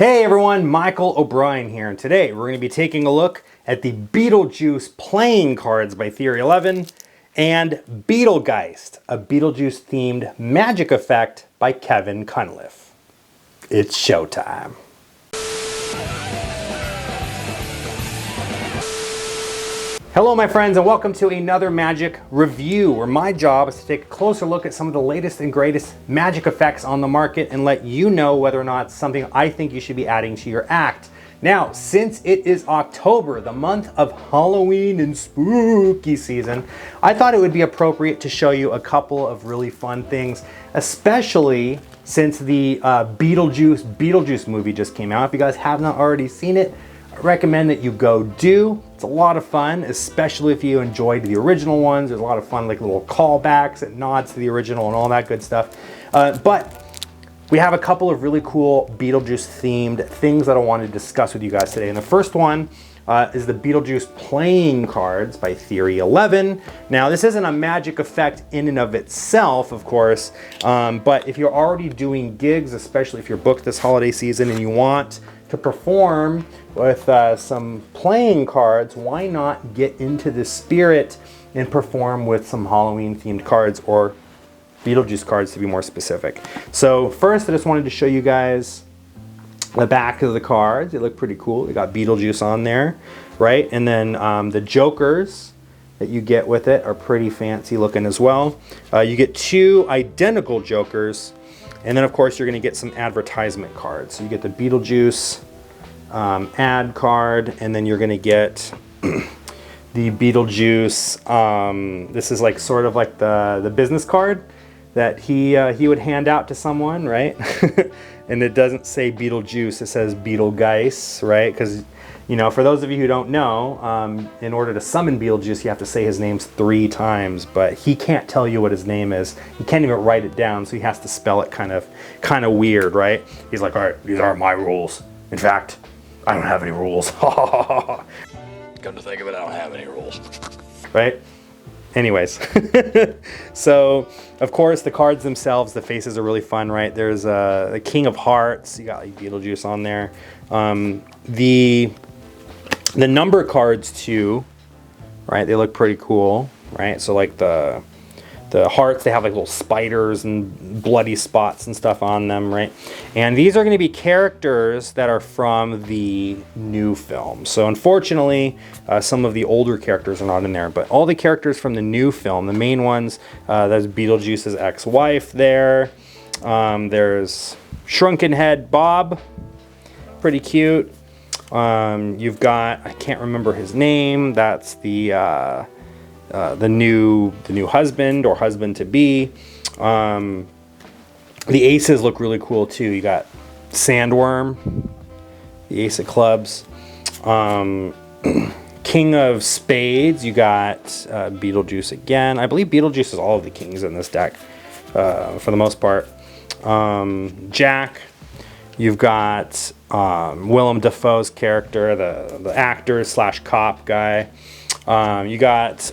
Hey everyone, Michael O'Brien here, and today we're going to be taking a look at the Beetlejuice Playing Cards by Theory11 and Beetle-Gueist, a Beetlejuice themed magic effect by Kevin Cunliff. It's showtime. Hello my friends, and welcome to another magic review, where my job is to take a closer look at some of the latest and greatest magic effects on the market and let you know whether or not it's something I think you should be adding to your act. Now, since it is October, the month of Halloween and spooky season, I thought it would be appropriate to show you a couple of really fun things, especially since the Beetlejuice movie just came out. If you guys have not already seen it, I recommend that you go do. It's a lot of fun, especially if you enjoyed the original ones. There's a lot of fun, like little callbacks and nods to the original and all that good stuff. But we have a couple of really cool Beetlejuice themed things that I want to discuss with you guys today. And the first one is the Beetlejuice Playing Cards by Theory11. Now, this isn't a magic effect in and of itself, of course, but if you're already doing gigs, especially if you're booked this holiday season and you want to perform with some playing cards, why not get into the spirit and perform with some Halloween themed cards, or Beetlejuice cards to be more specific. So first, I just wanted to show you guys the back of the cards. They look pretty cool. They got Beetlejuice on there, right? And then the jokers that you get with it are pretty fancy looking as well. You get two identical jokers, and then of course you're going to get some advertisement cards. So you get the Beetlejuice ad card, and then you're going to get the Beetlejuice. This is like sort of like the business card that he would hand out to someone, right? And it doesn't say Beetlejuice, it says Beetle-Gueist, right? Because, you know, for those of you who don't know, in order to summon Beetlejuice, you have to say his name 3 times, but he can't tell you what his name is. He can't even write it down, so he has to spell it kind of weird, right? He's like, all right, these aren't my rules. In fact, I don't have any rules. Come to think of it, I don't have any rules. Right? Anyways, so of course the cards themselves, the faces are really fun, right? There's the King of Hearts. You got like Beetlejuice on there. The number cards too, right? They look pretty cool, right? So like the hearts, they have like little spiders and bloody spots and stuff on them, right? And these are going to be characters that are from the new film. So unfortunately, some of the older characters are not in there, but all the characters from the new film, the main ones, there's Beetlejuice's ex-wife there. There's Shrunken Head Bob, pretty cute. You've got, I can't remember his name, that's the new husband or husband to be. The aces look really cool too. You got Sandworm, the ace of clubs. King of spades, you got Beetlejuice again. I believe Beetlejuice is all of the kings in this deck for the most part. Jack, you've got Willem Dafoe's character, the actor / cop guy. You got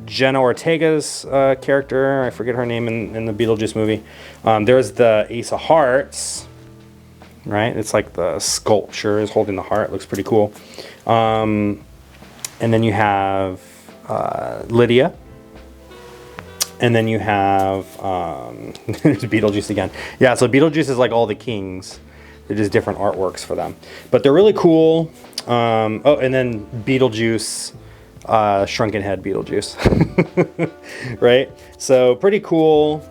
Jenna Ortega's character. I forget her name in the Beetlejuice movie. There's the Ace of Hearts, right? It's like the sculpture is holding the heart. It looks pretty cool. And then you have Lydia. And then you have there's Beetlejuice again. Yeah, so Beetlejuice is like all the kings. They're just different artworks for them. But they're really cool. Oh, and then Beetlejuice, Shrunken Head Beetlejuice, right? So pretty cool.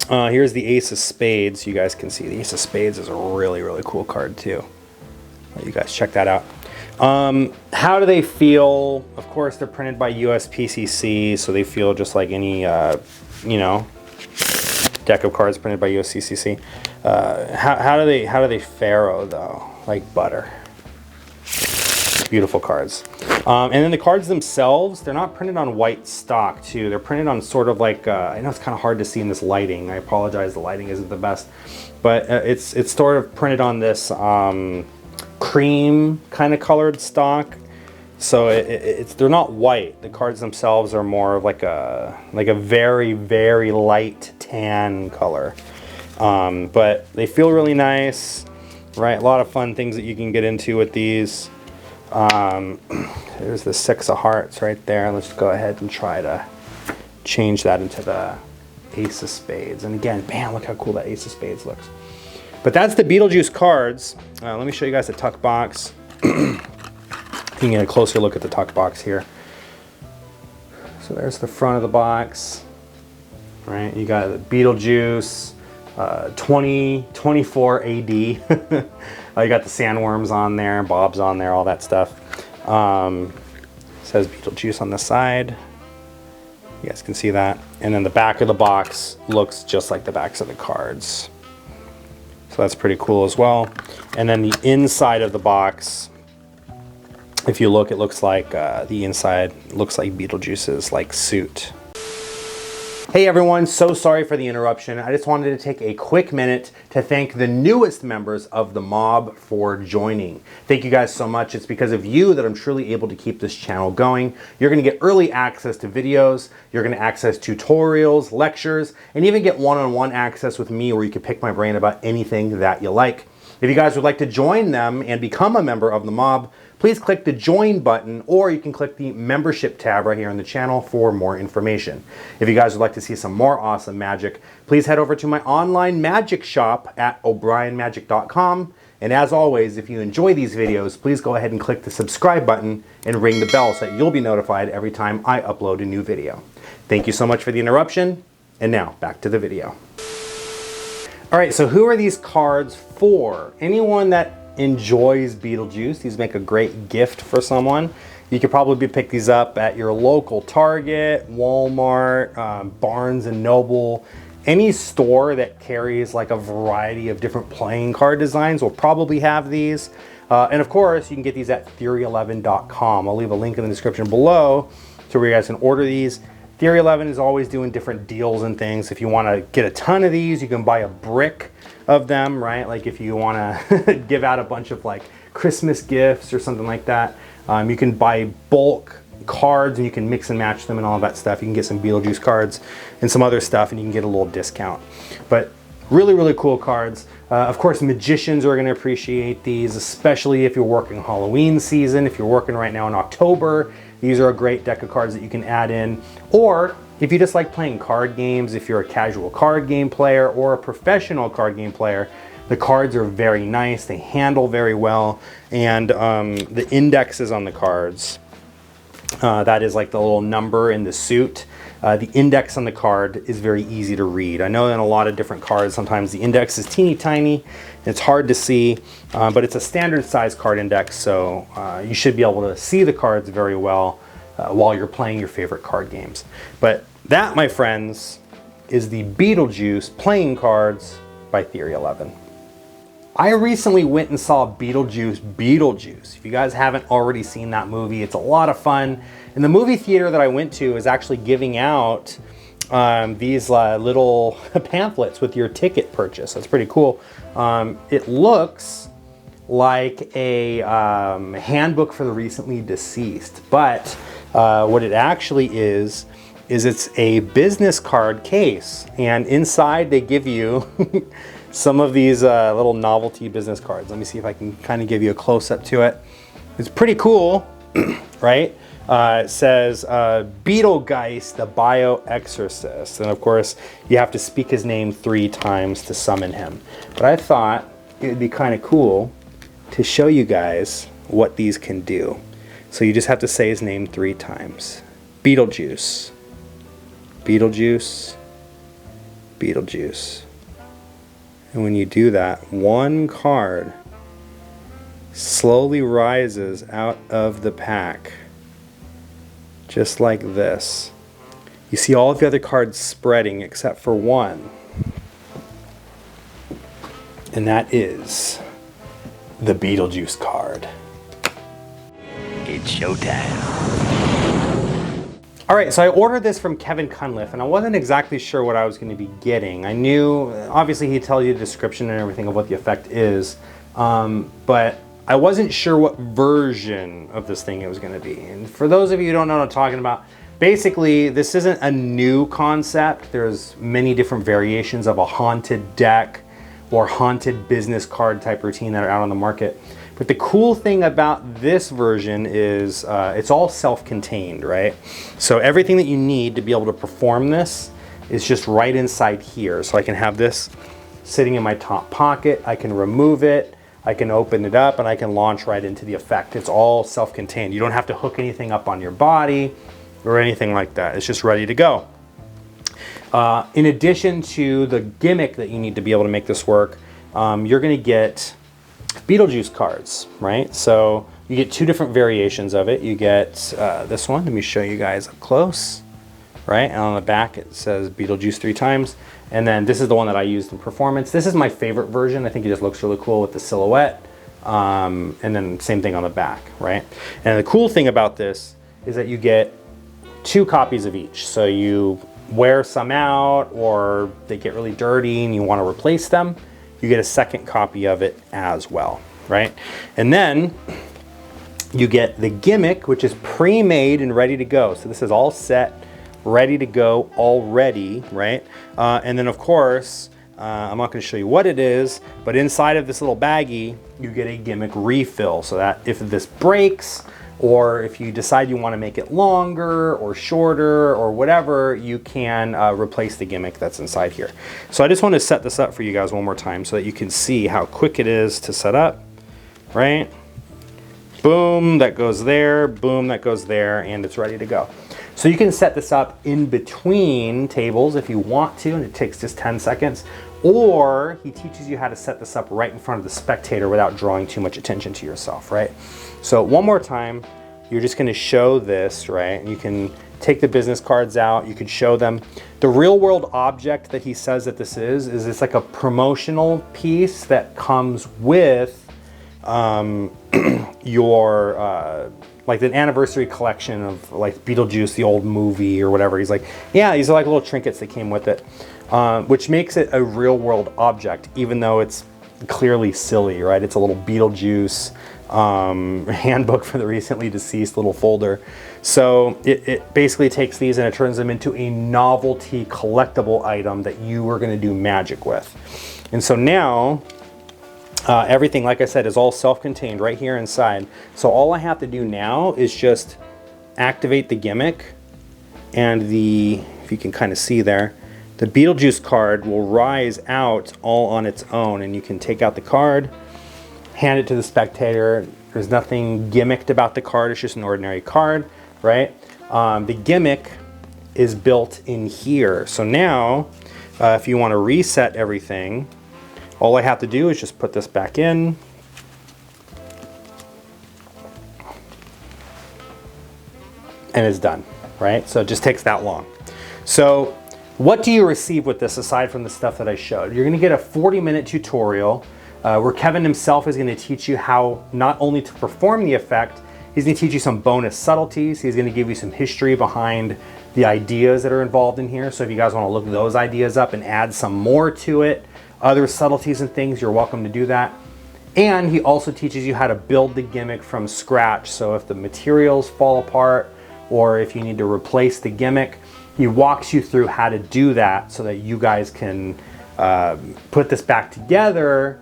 Here's the Ace of Spades. You guys can see the Ace of Spades is a really, really cool card too. You guys check that out. How do they feel? Of course, they're printed by USPCC, so they feel just like any, you know, deck of cards printed by USPCC. How do they faro though? Like butter. Beautiful cards. And then the cards themselves, they're not printed on white stock too. They're printed on sort of like, I know it's kind of hard to see in this lighting. I apologize, the lighting isn't the best. But it's sort of printed on this cream kind of colored stock. So they're not white. The cards themselves are more of like a very, very light tan color. But they feel really nice. right? A lot of fun things that you can get into with these. There's the 6 of hearts right there. Let's go ahead and try to change that into the Ace of Spades. And again, man, look how cool that Ace of Spades looks. But that's the Beetlejuice cards. Let me show you guys the tuck box. You can get a closer look at the tuck box here. So there's the front of the box, right? You got the Beetlejuice, 2024 AD. You got the sandworms on there, Bob's on there, all that stuff. Says Beetlejuice on the side. You guys can see that. And then the back of the box looks just like the backs of the cards. So that's pretty cool as well. And then the inside of the box, if you look, it looks like the inside looks like Beetlejuice's like suit. Hey everyone, so sorry for the interruption. I just wanted to take a quick minute to thank the newest members of the mob for joining. Thank you guys so much. It's because of you that I'm truly able to keep this channel going. You're gonna get early access to videos, you're gonna access tutorials, lectures, and even get one-on-one access with me where you can pick my brain about anything that you like. If you guys would like to join them and become a member of the mob, please click the join button, or you can click the membership tab right here on the channel for more information. If you guys would like to see some more awesome magic, please head over to my online magic shop at o'brienmagic.com. And as always, if you enjoy these videos, please go ahead and click the subscribe button and ring the bell so that you'll be notified every time I upload a new video. Thank you so much for the interruption. And now back to the video. All right, so who are these cards for? Anyone that enjoys Beetlejuice. These make a great gift for someone. You could probably pick these up at your local Target, Walmart, Barnes and Noble. Any store that carries like a variety of different playing card designs will probably have these. And of course, you can get these at Theory11.com. I'll leave a link in the description below to where you guys can order these. Theory11 is always doing different deals and things. If you want to get a ton of these, you can buy a brick of them, right? Like if you want to give out a bunch of like Christmas gifts or something like that. You can buy bulk cards and you can mix and match them and all of that stuff. You can get some Beetlejuice cards and some other stuff and you can get a little discount. But really, really cool cards. Of course, magicians are going to appreciate these, especially if you're working Halloween season. If you're working right now in October, these are a great deck of cards that you can add in. Or if you just like playing card games, if you're a casual card game player or a professional card game player, the cards are very nice. They handle very well. And the indexes on the cards, that is like the little number in the suit. The index on the card is very easy to read. I know in a lot of different cards, sometimes the index is teeny tiny. It's hard to see, but it's a standard size card index, so you should be able to see the cards very well while you're playing your favorite card games. But that, my friends, is the Beetlejuice Playing Cards by Theory11. I recently went and saw Beetlejuice. If you guys haven't already seen that movie, it's a lot of fun. And the movie theater that I went to is actually giving out these little pamphlets with your ticket purchase. That's pretty cool. It looks like a handbook for the recently deceased, but what it actually is it's a business card case, and inside they give you some of these little novelty business cards. Let me see if I can kind of give you a close-up to it. It's pretty cool, right? It says Beetle-Gueist, the Bio-Exorcist. And of course, you have to speak his name 3 times to summon him. But I thought it would be kind of cool to show you guys what these can do. So you just have to say his name 3 times. Beetlejuice. Beetlejuice. Beetlejuice. And when you do that, one card slowly rises out of the pack. Just like this. You see all of the other cards spreading except for one. And that is the Beetlejuice card. It's showtime. All right, so I ordered this from Kevin Cunliff, and I wasn't exactly sure what I was going to be getting. I knew, obviously he'd tell you the description and everything of what the effect is, but I wasn't sure what version of this thing it was going to be. And for those of you who don't know what I'm talking about, basically this isn't a new concept. There's many different variations of a haunted deck or haunted business card type routine that are out on the market. But the cool thing about this version is it's all self-contained, right? So everything that you need to be able to perform this is just right inside here. So I can have this sitting in my top pocket, I can remove it, I can open it up, and I can launch right into the effect. It's all self-contained. You don't have to hook anything up on your body or anything like that. It's just ready to go. In addition to the gimmick that you need to be able to make this work, you're gonna get Beetlejuice cards, right? So you get two different variations of it. You get this one, let me show you guys up close, right? And on the back it says Beetlejuice 3 times. And then this is the one that I used in performance. This is my favorite version. I think it just looks really cool with the silhouette. And then same thing on the back, right? And the cool thing about this is that you get 2 copies of each. So you wear some out or they get really dirty and you want to replace them, you get a second copy of it as well, right? And then you get the gimmick, which is pre-made and ready to go. So this is all set, ready to go already, right? And then of course, I'm not going to show you what it is, but inside of this little baggie, you get a gimmick refill so that if this breaks, or if you decide you want to make it longer or shorter or whatever, you can replace the gimmick that's inside here. So I just want to set this up for you guys one more time so that you can see how quick it is to set up, right? Boom, that goes there, boom, that goes there, and it's ready to go. So you can set this up in between tables if you want to, and it takes just 10 seconds. Or he teaches you how to set this up right in front of the spectator without drawing too much attention to yourself, right? So one more time, you're just gonna show this, right? And you can take the business cards out, you can show them. The real world object that he says that this is it's like a promotional piece that comes with your, like the anniversary collection of like Beetlejuice, the old movie or whatever. He's like, yeah, these are like little trinkets that came with it, which makes it a real world object, even though it's clearly silly, right? It's a little Beetlejuice handbook for the recently deceased little folder. So it basically takes these and it turns them into a novelty collectible item that you are gonna do magic with. And so now, everything, like I said, is all self-contained right here inside. So all I have to do now is just activate the gimmick, and if you can kind of see there, the Beetlejuice card will rise out all on its own, and you can take out the card, hand it to the spectator. There's nothing gimmicked about the card, it's just an ordinary card, right? The gimmick is built in here. So now, if you want to reset everything, all I have to do is just put this back in. And it's done, right? So it just takes that long. So what do you receive with this aside from the stuff that I showed? You're gonna get a 40-minute tutorial where Kevin himself is gonna teach you how not only to perform the effect, he's gonna teach you some bonus subtleties. He's gonna give you some history behind the ideas that are involved in here. So if you guys wanna look those ideas up and add some more to it, other subtleties and things, you're welcome to do that. And he also teaches you how to build the gimmick from scratch. So if the materials fall apart or if you need to replace the gimmick, he walks you through how to do that so that you guys can put this back together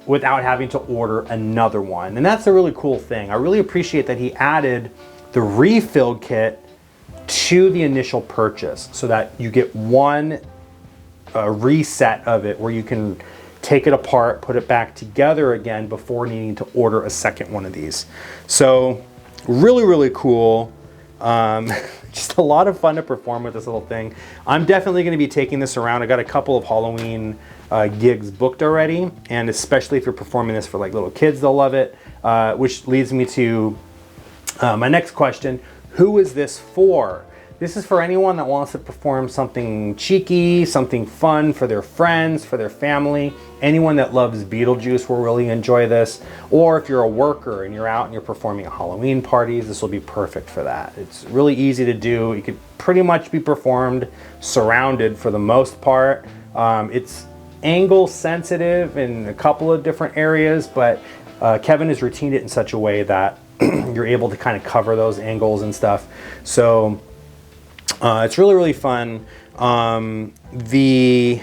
without having to order another one. And that's a really cool thing. I really appreciate that he added the refill kit to the initial purchase so that you get one reset of it where you can take it apart, put it back together again before needing to order a second one of these. So really, really cool. Just a lot of fun to perform with this little thing. I'm definitely going to be taking this around. I got a couple of Halloween gigs booked already, and especially if you're performing this for like little kids, they'll love it. Which leads me to my next question. Who is this for? This is for anyone that wants to perform something cheeky, something fun for their friends, for their family. Anyone that loves Beetlejuice will really enjoy this. Or if you're a worker and you're out and you're performing at Halloween parties, this will be perfect for that. It's really easy to do. It could pretty much be performed surrounded for the most part. It's angle sensitive in a couple of different areas, but Kevin has routined it in such a way that you're able to kind of cover those angles and stuff. So it's really, really fun. The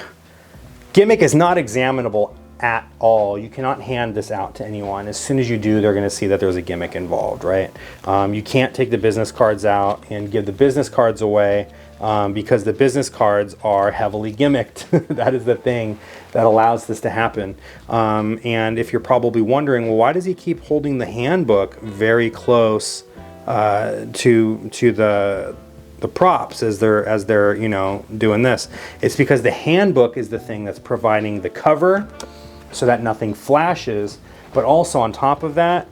gimmick is not examinable at all. You cannot hand this out to anyone. As soon as you do, they're gonna see that there's a gimmick involved, right? You can't take the business cards out and give the business cards away because the business cards are heavily gimmicked. That is the thing that allows this to happen. And if you're probably wondering, well, why does he keep holding the handbook very close to the props as they're you know, doing this? It's because the handbook is the thing that's providing the cover so that nothing flashes, but also on top of that,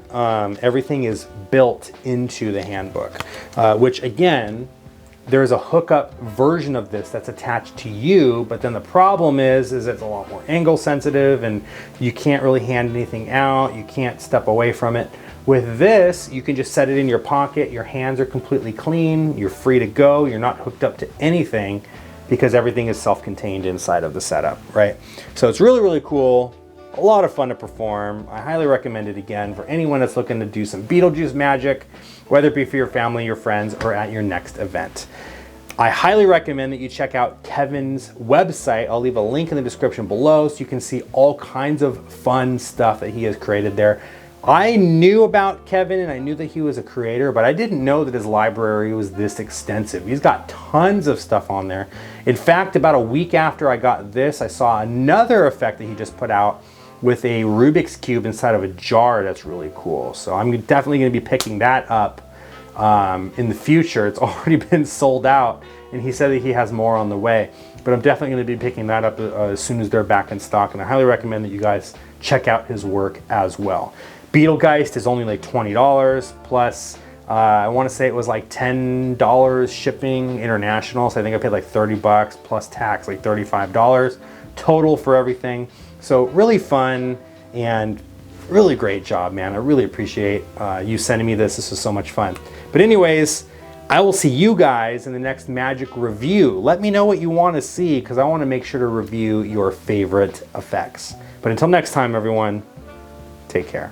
everything is built into the handbook, which again, there's a hookup version of this that's attached to you, but then the problem is it's a lot more angle sensitive and you can't really hand anything out, you can't step away from it. With this, you can just set it in your pocket, your hands are completely clean, you're free to go, you're not hooked up to anything because everything is self-contained inside of the setup, right? So it's really, really cool, a lot of fun to perform. I highly recommend it again for anyone that's looking to do some Beetlejuice magic, whether it be for your family, your friends, or at your next event. I highly recommend that you check out Kevin's website. I'll leave a link in the description below so you can see all kinds of fun stuff that he has created there. I knew about Kevin and I knew that he was a creator, but I didn't know that his library was this extensive. He's got tons of stuff on there. In fact, about a week after I got this, I saw another effect that he just put out with a Rubik's Cube inside of a jar that's really cool. So I'm definitely gonna be picking that up in the future. It's already been sold out and he said that he has more on the way, but I'm definitely gonna be picking that up as soon as they're back in stock, and I highly recommend that you guys check out his work as well. Beetle-Gueist is only like $20 plus I want to say it was like $10 shipping international, so I think I paid like 30 bucks plus tax, like $35 total for everything. So really fun and really great job, man. I really appreciate you sending me this. This was so much fun. But anyways, I will see you guys in the next magic review. Let me know what you want to see because I want to make sure to review your favorite effects. But until next time, everyone, take care.